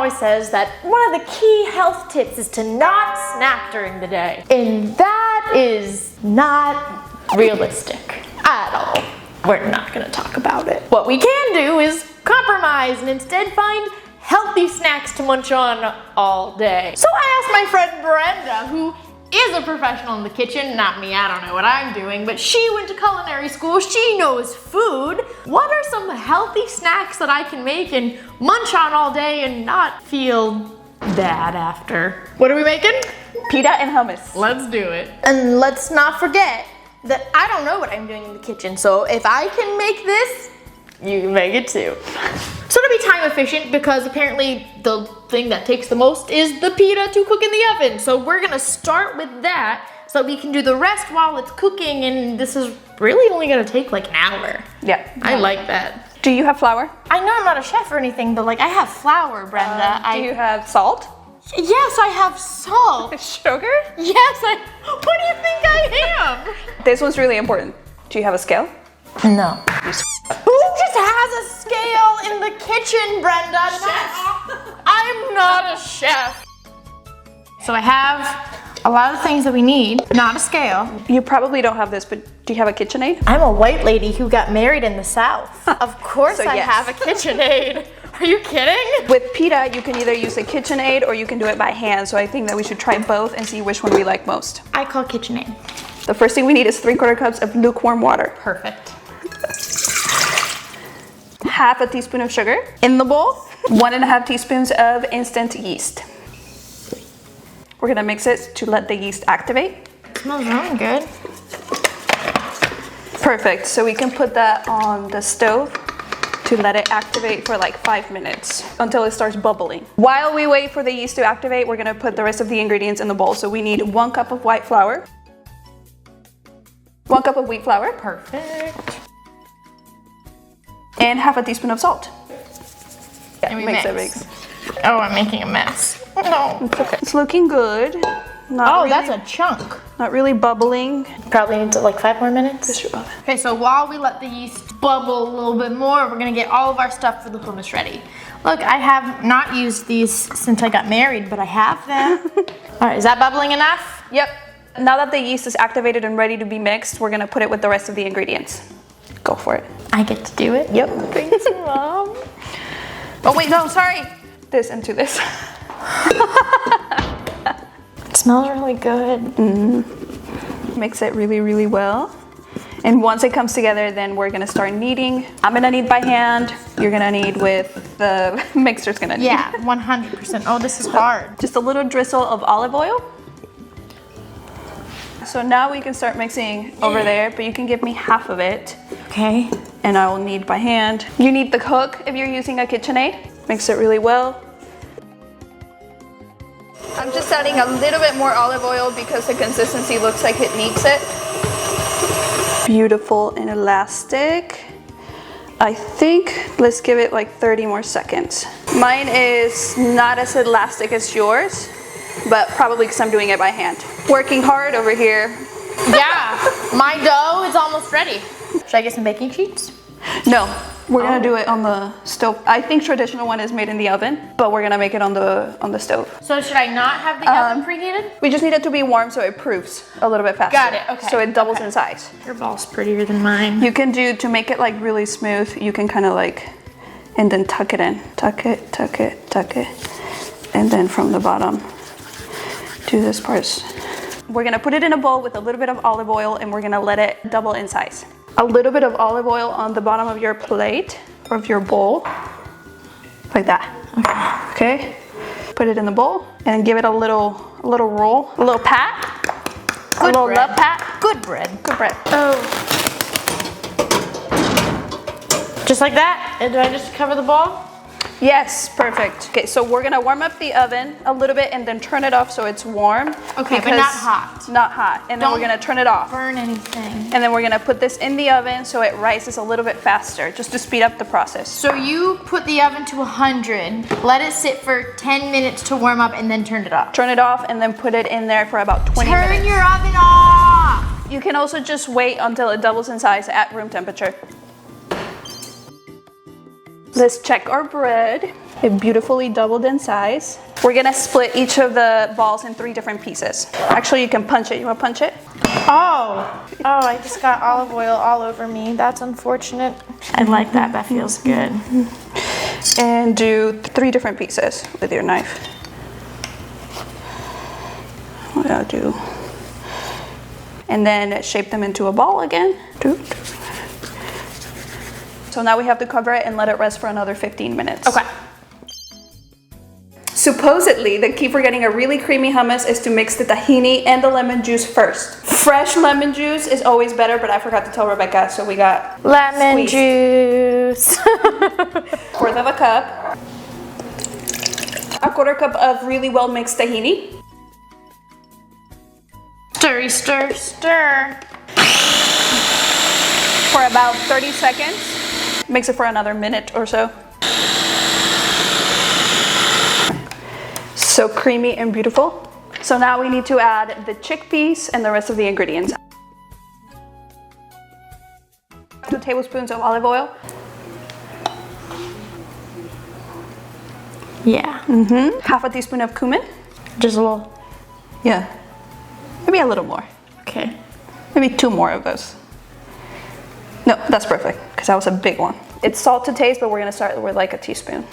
always says that one of the key health tips is to not snack during the day. And that is not realistic at all. We're not gonna talk about it. What we can do is compromise and instead find healthy snacks to munch on all day. So I asked my friend Brenda, who is a professional in the kitchen, not me, I don't know what I'm doing, but she went to culinary school, she knows food. What are some healthy snacks that I can make and munch on all day and not feel bad after? What are we making? Pita and hummus. Let's do it. And let's not forget that I don't know what I'm doing in the kitchen, so if I can make this, you can make it too. So to be time efficient, because apparently the thing that takes the most is the pita to cook in the oven. So we're gonna start with that so that we can do the rest while it's cooking, and this is really only gonna take like an hour. Yeah. I like that. Do you have flour? I know I'm not a chef or anything, but like I have flour, Brenda. Do you have salt? Yes, I have salt. Sugar? Yes, what do you think I am? This one's really important. Do you have a scale? No. Who just has a scale in the kitchen, Brenda? I'm not a chef. So I have a lot of things that we need, not a scale. You probably don't have this, but do you have a KitchenAid? I'm a white lady who got married in the South. Of course So I yes. have a KitchenAid. Are you kidding? With pita, you can either use a KitchenAid or you can do it by hand. So I think that we should try both and see which one we like most. I call KitchenAid. The first thing we need is 3/4 cups of lukewarm water. Perfect. Half a teaspoon of sugar in the bowl. 1.5 teaspoons of instant yeast. We're gonna mix it to let the yeast activate. Smells really good. Perfect, so we can put that on the stove to let it activate for like 5 minutes until it starts bubbling. While we wait for the yeast to activate, we're gonna put the rest of the ingredients in the bowl. So we need 1 cup of white flour, 1 cup of wheat flour. Perfect. And half a teaspoon of salt. And we mix. Oh, I'm making a mess. No. It's okay. It's looking good. Not really, that's a chunk. Not really bubbling. Probably needs like 5 more minutes. Push your oven. Okay, so while we let the yeast bubble a little bit more, we're gonna get all of our stuff for the hummus ready. Look, I have not used these since I got married, but I have them. All right, is that bubbling enough? Yep. Now that the yeast is activated and ready to be mixed, we're gonna put it with the rest of the ingredients. Go for it. I get to do it? Yep. Thanks, Mom. Oh wait, no, sorry. This into this. It smells really good. Mix it really, really well. And once it comes together, then we're gonna start kneading. I'm gonna knead by hand. You're gonna knead with the mixer's gonna knead. Yeah, 100%. Oh, this is hard. Just a little drizzle of olive oil. So now we can start mixing over there, but you can give me half of it. Okay. And I will knead by hand. You need the hook if you're using a KitchenAid. Mix it really well. I'm just adding a little bit more olive oil because the consistency looks like it needs it. Beautiful and elastic. I think let's give it like 30 more seconds. Mine is not as elastic as yours, but probably because I'm doing it by hand. Working hard over here. Yeah, my dough is almost ready. Should I get some baking sheets? No, we're gonna do it on the stove. I think traditional one is made in the oven, but we're gonna make it on the stove. So should I not have the oven preheated? We just need it to be warm so it proofs a little bit faster. Got it, okay. So it doubles in size. Your ball's prettier than mine. You can do, to make it like really smooth, you can kind of like, and then tuck it in. Tuck it, tuck it, tuck it. And then from the bottom, do this part. We're gonna put it in a bowl with a little bit of olive oil and we're gonna let it double in size. A little bit of olive oil on the bottom of your plate or of your bowl, like that. Okay. Put it in the bowl and give it a little roll, a little pat, a little love pat. Good bread. Good bread. Oh. Just like that? And do I just cover the bowl? Yes, perfect. Okay, so we're gonna warm up the oven a little bit and then turn it off so it's warm. Okay, but not hot. Not hot. And then we're gonna turn it off. Burn anything. And then we're gonna put this in the oven so it rises a little bit faster, just to speed up the process. So you put the oven to 100, let it sit for 10 minutes to warm up, and then turn it off. Turn it off and then put it in there for about 20 minutes. Turn your oven off! You can also just wait until it doubles in size at room temperature. Let's check our bread. It beautifully doubled in size. We're gonna split each of the balls in 3 different pieces. Actually, you can punch it. You wanna punch it? Oh, I just got olive oil all over me. That's unfortunate. I like that. That feels good. And do 3 different pieces with your knife. What I'll do. And then shape them into a ball again. So now we have to cover it and let it rest for another 15 minutes. Okay. Supposedly, the key for getting a really creamy hummus is to mix the tahini and the lemon juice first. Fresh lemon juice is always better, but I forgot to tell Rebecca, so we got lemon squeezed. juice. 1/4 of a cup. 1/4 cup of really well mixed tahini. Stirry, stir, stir. For about 30 seconds. Mix it for another minute or so. So creamy and beautiful. So now we need to add the chickpeas and the rest of the ingredients. 2 tablespoons of olive oil. Yeah. 1/2 teaspoon of cumin. Just a little. Yeah. Maybe a little more. Okay. Maybe 2 more of those. No, that's perfect, because that was a big one. It's salt to taste, but we're gonna start with like a teaspoon.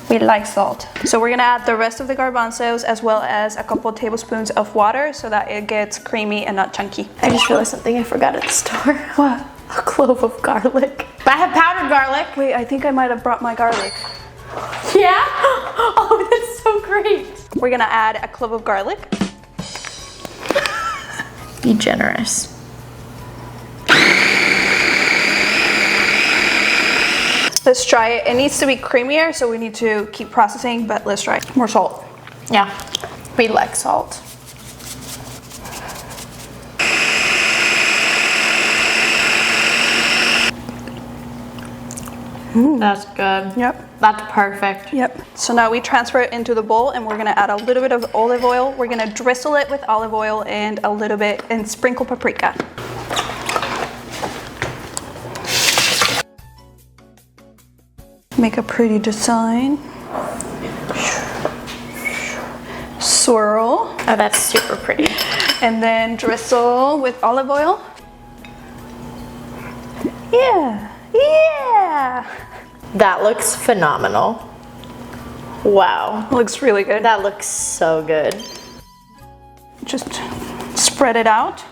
We like salt. So we're gonna add the rest of the garbanzos as well as a couple of tablespoons of water so that it gets creamy and not chunky. I just realized something I forgot at the store. What? A clove of garlic. But I have powdered garlic. Wait, I think I might have brought my garlic. Yeah? Oh, that's so great. We're gonna add a clove of garlic. Be generous. Let's try it. It needs to be creamier, so we need to keep processing, but let's try it. More salt. Yeah, we like salt. That's good. Yep. That's perfect. Yep. So now we transfer it into the bowl and we're gonna add a little bit of olive oil. We're gonna drizzle it with olive oil and a little bit and sprinkle paprika. Make a pretty design. Swirl. Oh, that's super pretty. And then drizzle with olive oil. Yeah. Yeah. That looks phenomenal. Wow. Looks really good. That looks so good. Just spread it out.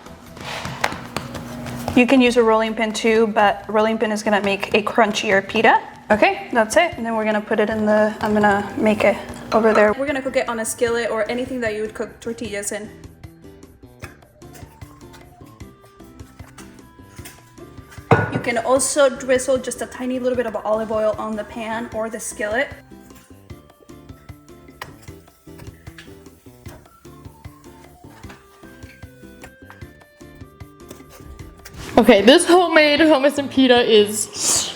You can use a rolling pin too, but rolling pin is gonna make a crunchier pita. Okay, that's it. And then we're gonna put it in the, I'm gonna make it over there. We're gonna cook it on a skillet or anything that you would cook tortillas in. You can also drizzle just a tiny little bit of olive oil on the pan or the skillet. Okay, this homemade hummus and pita is so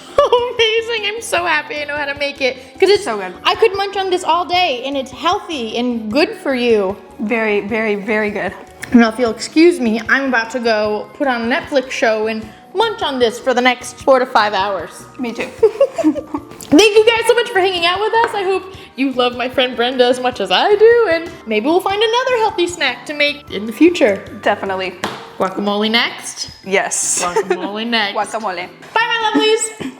amazing. I'm so happy I know how to make it. Because it's so good. I could munch on this all day and it's healthy and good for you. Very, very, very good. Now if you'll excuse me, I'm about to go put on a Netflix show and munch on this for the next 4 to 5 hours. Me too. Thank you guys so much for hanging out with us. I hope you love my friend Brenda as much as I do, and maybe we'll find another healthy snack to make in the future. Definitely. Guacamole next. Yes. Guacamole next. Guacamole. Bye, my lovelies.